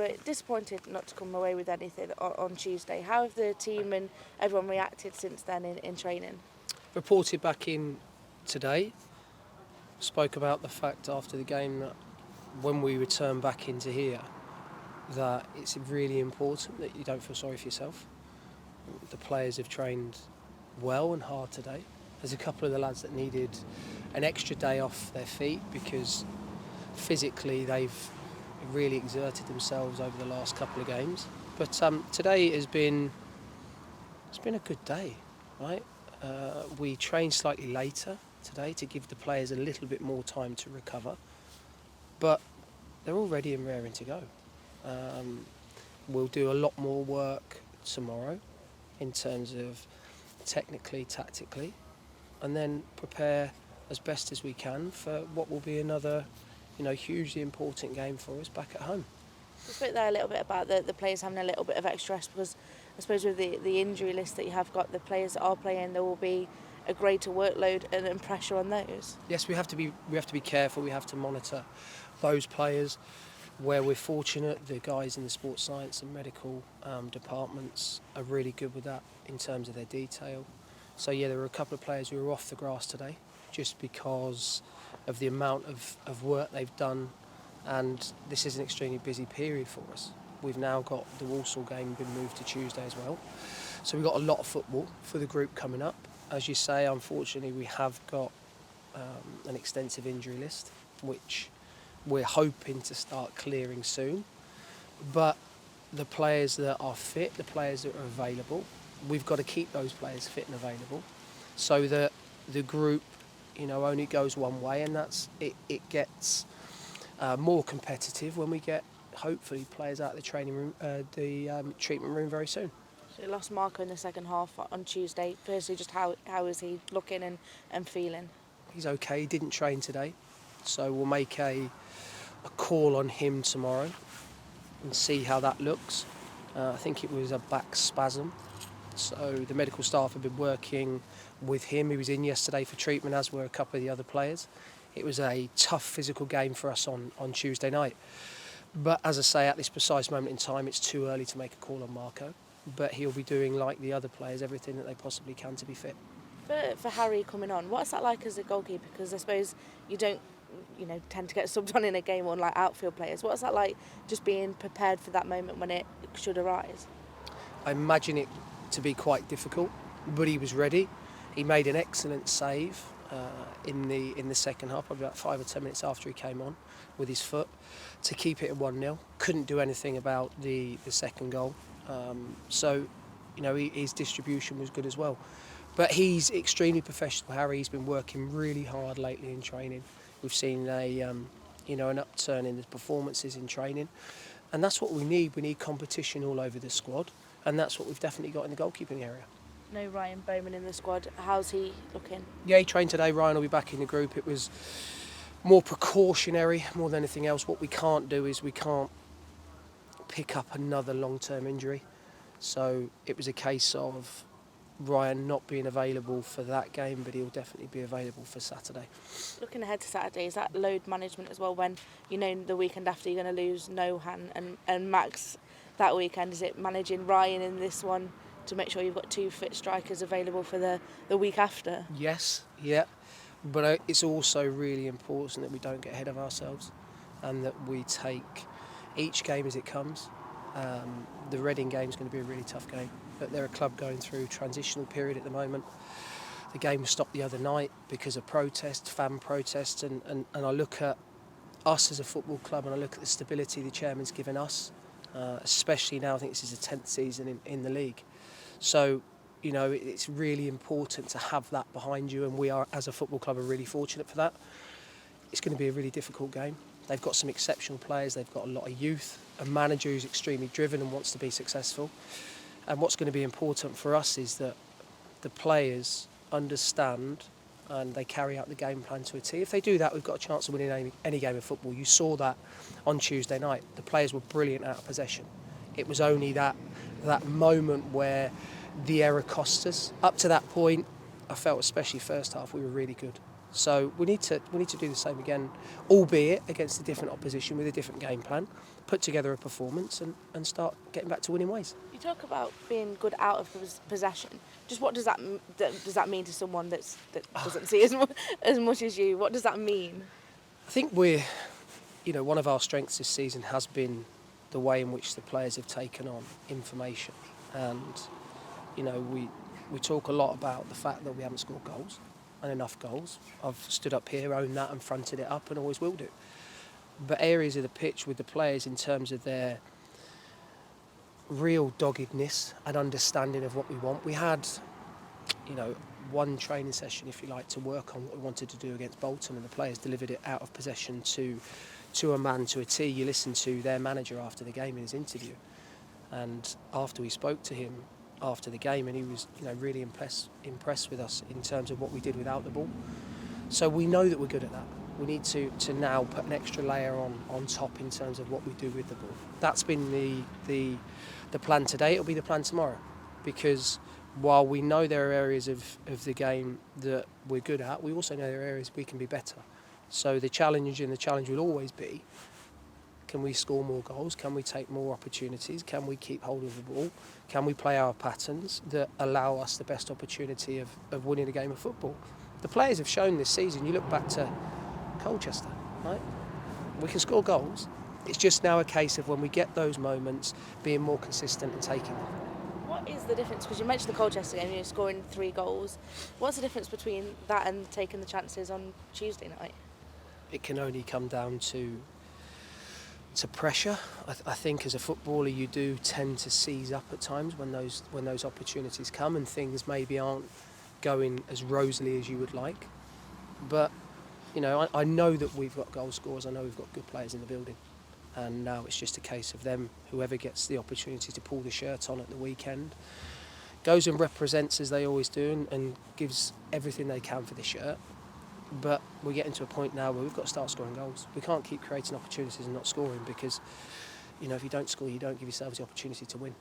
were disappointed not to come away with anything on Tuesday. How have the team and everyone reacted since then in training? Reported back in today, spoke about the fact after the game that when we return back into here, that it's really important that you don't feel sorry for yourself. The players have trained well and hard today. There's a couple of the lads that needed an extra day off their feet because physically they've really exerted themselves over the last couple of games. But today it's been a good day, right? We trained slightly later today to give the players a little bit more time to recover, but they're all ready and raring to go. We'll do a lot more work tomorrow in terms of technically, tactically, and then prepare as best as we can for what will be another, hugely important game for us back at home. You spoke there a little bit about the players having a little bit of extra rest, because I suppose with the injury list that you have got, the players that are playing, there will be a greater workload and pressure on those. Yes, we have to be careful. We have to monitor those players. Where we're fortunate, the guys in the sports science and medical departments are really good with that in terms of their detail. So yeah, there were a couple of players who were off the grass today just because of the amount of work they've done, and this is an extremely busy period for us. We've now got the Walsall game been moved to Tuesday as well. So we've got a lot of football for the group coming up. As you say, unfortunately we have got an extensive injury list, which we're hoping to start clearing soon. But the players that are fit, the players that are available, we've got to keep those players fit and available so that the group, only goes one way, and that's it gets more competitive when we get, hopefully, players out of the training room, treatment room very soon. So you lost Marco in the second half on Tuesday. Firstly, just how is he looking and feeling? He's okay. He didn't train today, so we'll make a call on him tomorrow and see how that looks. I think it was a back spasm, so the medical staff have been working with him. He was in yesterday for treatment, as were a couple of the other players. It was a tough physical game for us on Tuesday night, but as I say, at this precise moment in time it's too early to make a call on Marco, but he'll be doing, like the other players, everything that they possibly can to be fit. For Harry coming on, what's that like as a goalkeeper? Because I suppose you don't tend to get subbed on in a game, unlike outfield players. What's that like, just being prepared for that moment when it should arise? I imagine it to be quite difficult, but he was ready. He made an excellent save in the second half, probably about 5 or 10 minutes after he came on, with his foot to keep it at 1-0. Couldn't do anything about the second goal. So his distribution was good as well. But he's extremely professional, Harry. He's been working really hard lately in training. We've seen an upturn in the performances in training, and that's what we need. We need competition all over the squad, and that's what we've definitely got in the goalkeeping area. No Ryan Bowman in the squad. How's he looking? Yeah, he trained today. Ryan will be back in the group. It was more precautionary more than anything else. What we can't do is we can't pick up another long-term injury. So it was a case of Ryan not being available for that game, but he'll definitely be available for Saturday. Looking ahead to Saturday, is that load management as well, when the weekend after you're going to lose Nohan and Max that weekend? Is it managing Ryan in this one to make sure you've got 2 fit strikers available for the week after? Yes, yeah, but it's also really important that we don't get ahead of ourselves and that we take each game as it comes. The Reading game is going to be a really tough game, but they're a club going through transitional period at the moment. The game was stopped the other night because of protests, fan protests, and I look at us as a football club and I look at the stability the chairman's given us, especially now. I think this is the 10th season in the league. So, it's really important to have that behind you, and we are, as a football club, are really fortunate for that. It's going to be a really difficult game. They've got some exceptional players, they've got a lot of youth, a manager who's extremely driven and wants to be successful. And what's going to be important for us is that the players understand and they carry out the game plan to a T. If they do that, we've got a chance of winning any game of football. You saw that on Tuesday night. The players were brilliant out of possession. It was only that moment where the error cost us. Up to that point, I felt, especially first half, we were really good. So we need to do the same again, albeit against a different opposition with a different game plan, put together a performance and start getting back to winning ways. You talk about being good out of possession. Just what does that mean to someone that doesn't see as much as you? What does that mean? I think one of our strengths this season has been the way in which the players have taken on information, and we talk a lot about the fact that we haven't scored goals and enough goals. I've stood up here, owned that and fronted it up and always will do. But areas of the pitch with the players in terms of their real doggedness and understanding of what we want. We had, one training session, if you like, to work on what we wanted to do against Bolton, and the players delivered it out of possession to a man, to a T. You listen to their manager after the game in his interview, and after we spoke to him after the game, and he was really impressed with us in terms of what we did without the ball. So we know that we're good at that. We need to now put an extra layer on top in terms of what we do with the ball. That's been the plan today. It'll be the plan tomorrow, because while we know there are areas of the game that we're good at, we also know there are areas we can be better. So the challenge will always be, can we score more goals? Can we take more opportunities? Can we keep hold of the ball? Can we play our patterns that allow us the best opportunity of winning a game of football? The players have shown this season, you look back to Colchester, right? We can score goals. It's just now a case of when we get those moments, being more consistent and taking them. What is the difference? Because you mentioned the Colchester game, you're scoring 3 goals. What's the difference between that and taking the chances on Tuesday night? It can only come down to pressure. I think as a footballer you do tend to seize up at times when those opportunities come and things maybe aren't going as rosily as you would like. But I know that we've got goal scorers. I know we've got good players in the building, and now it's just a case of them. Whoever gets the opportunity to pull the shirt on at the weekend goes and represents as they always do and gives everything they can for the shirt. But we're getting to a point now where we've got to start scoring goals. We can't keep creating opportunities and not scoring, because if you don't score, you don't give yourselves the opportunity to win.